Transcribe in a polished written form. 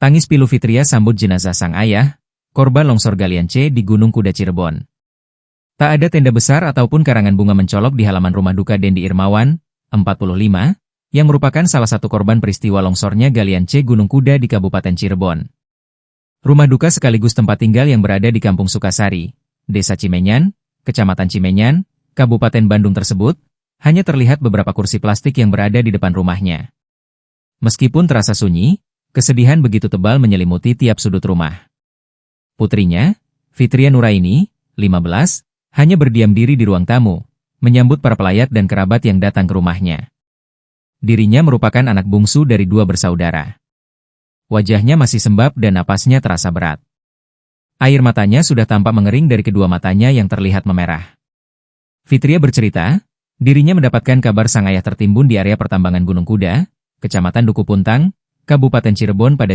Tangis pilu Fitria sambut jenazah sang ayah, korban longsor Galian C di Gunung Kuda Cirebon. Tak ada tenda besar ataupun karangan bunga mencolok di halaman rumah duka Dendi Irmawan, 45, yang merupakan salah satu korban peristiwa longsornya Galian C Gunung Kuda di Kabupaten Cirebon. Rumah duka sekaligus tempat tinggal yang berada di Kampung Sukasari, Desa Cimenyan, Kecamatan Cimenyan, Kabupaten Bandung tersebut, hanya terlihat beberapa kursi plastik yang berada di depan rumahnya. Meskipun terasa sunyi, kesedihan begitu tebal menyelimuti tiap sudut rumah. Putrinya, Fitria Nuraini, 15, hanya berdiam diri di ruang tamu, menyambut para pelayat dan kerabat yang datang ke rumahnya. Dirinya merupakan anak bungsu dari 2 bersaudara. Wajahnya masih sembab dan napasnya terasa berat. Air matanya sudah tampak mengering dari kedua matanya yang terlihat memerah. Fitria bercerita, dirinya mendapatkan kabar sang ayah tertimbun di area pertambangan Gunung Kuda, Kecamatan Duku Puntang, Kabupaten Cirebon pada